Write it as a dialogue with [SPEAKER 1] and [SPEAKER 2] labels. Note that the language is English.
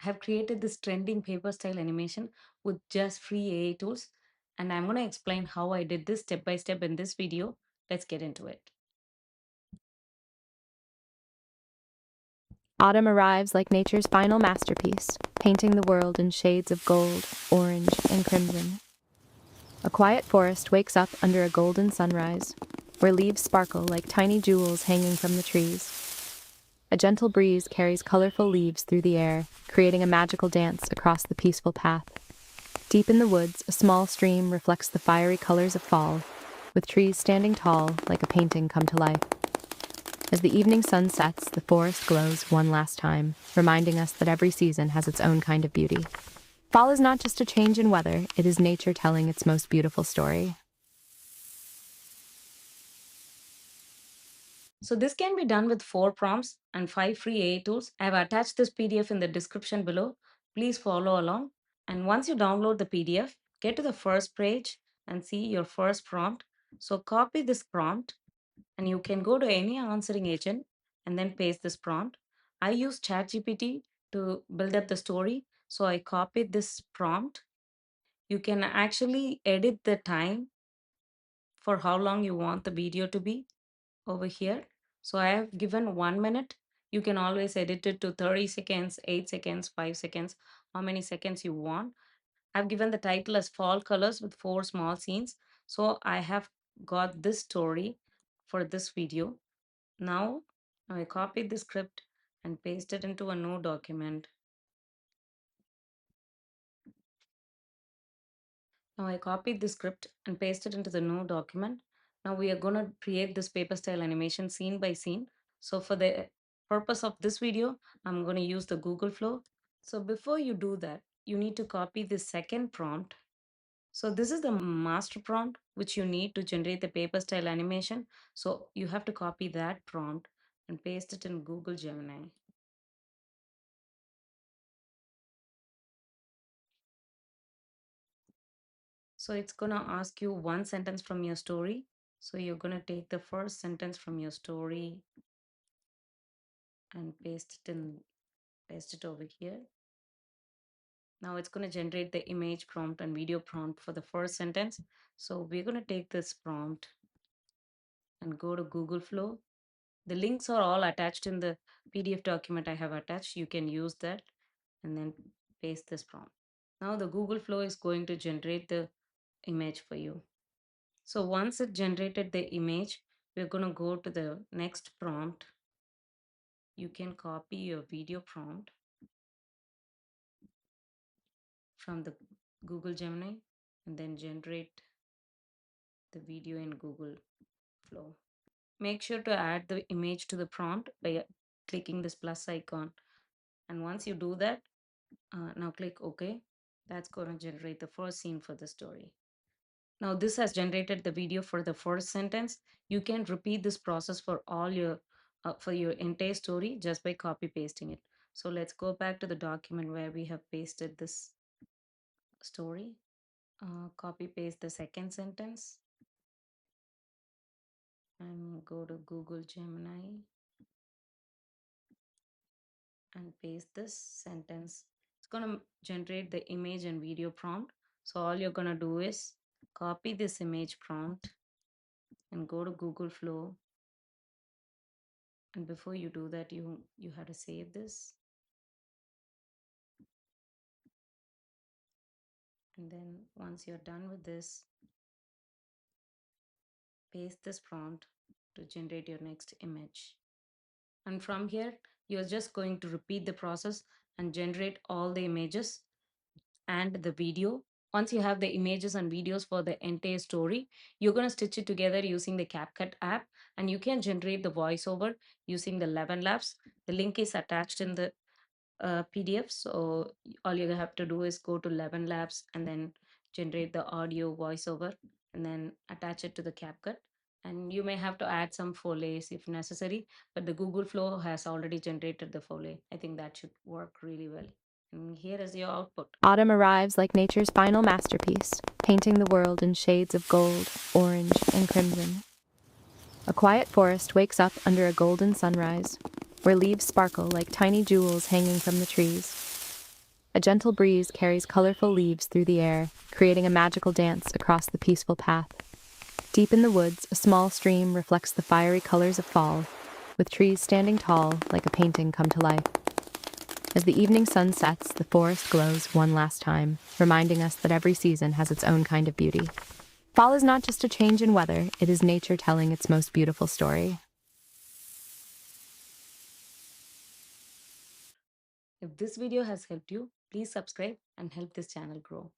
[SPEAKER 1] have created this trending paper style animation with just free AI tools, and I'm going to explain how I did this step by step in this video. Let's get into it.
[SPEAKER 2] Autumn arrives like nature's final masterpiece, painting the world in shades of gold, orange, and crimson. A quiet forest wakes up under a golden sunrise, where leaves sparkle like tiny jewels hanging from the trees. A gentle breeze carries colorful leaves through the air, creating a magical dance across the peaceful path. Deep in the woods, a small stream reflects the fiery colors of fall, with trees standing tall like a painting come to life. As the evening sun sets, the forest glows one last time, reminding us that every season has its own kind of beauty. Fall is not just a change in weather, it is nature telling its most beautiful story.
[SPEAKER 1] So this can be done with 4 prompts and 5 free AI tools. I have attached this PDF in the description below. Please follow along. And once you download the PDF, get to the first page and see your first prompt. So copy this prompt and you can go to any answering agent and then paste this prompt. I use ChatGPT to build up the story. So I copied this prompt. You can actually edit the time for how long you want the video to be over here. So I have given 1 minute. You can always edit it to 30 seconds, 8 seconds, 5 seconds, how many seconds you want. I've given the title as Fall Colors with 4 small scenes. So I have got this story for this video. Now I copied the script and paste it into a new document. Now I copied the script and pasted into the new document. Now we are going to create this paper style animation scene by scene. So for the purpose of this video, I'm going to use the Google Flow. So before you do that, you need to copy the second prompt. So this is the master prompt which you need to generate the paper style animation. So you have to copy that prompt and paste it in Google Gemini. So it's going to ask you one sentence from your story. So you're going to take the first sentence from your story and paste it over here. Now it's going to generate the image prompt and video prompt for the first sentence. So we're going to take this prompt and go to Google Flow. The links are all attached in the PDF document I have attached. You can use that and then paste this prompt. Now the Google Flow is going to generate the image for you. So once it generated the image, we're going to go to the next prompt. You can copy your video prompt from the Google Gemini and then generate the video in Google Flow. Make sure to add the image to the prompt by clicking this plus icon. And once you do that, now click OK. That's going to generate the first scene for the story. Now this has generated the video for the first sentence. You can repeat this process for all your for your entire story just by copy pasting it. So let's go back to the document where we have pasted this story. Copy paste the second sentence and go to Google Gemini and paste this sentence. It's going to generate the image and video prompt. So all you're going to do is copy this image prompt and go to Google Flow. And before you do that, you have to save this. And then once you're done with this, paste this prompt to generate your next image. And from here, you're just going to repeat the process and generate all the images and the video. Once you have the images and videos for the entire story, you're going to stitch it together using the CapCut app, and you can generate the voiceover using the 11 Labs. The link is attached in the PDF. So all you have to do is go to 11 Labs and then generate the audio voiceover and then attach it to the CapCut. And you may have to add some foleys if necessary, but the Google Flow has already generated the foley. I think that should work really well. And here is your output.
[SPEAKER 2] Autumn arrives like nature's final masterpiece, painting the world in shades of gold, orange, and crimson. A quiet forest wakes up under a golden sunrise, where leaves sparkle like tiny jewels hanging from the trees. A gentle breeze carries colorful leaves through the air, creating a magical dance across the peaceful path. Deep in the woods, a small stream reflects the fiery colors of fall, with trees standing tall like a painting come to life. As the evening sun sets, the forest glows one last time, reminding us that every season has its own kind of beauty. Fall is not just a change in weather, it is nature telling its most beautiful story.
[SPEAKER 1] If this video has helped you, please subscribe and help this channel grow.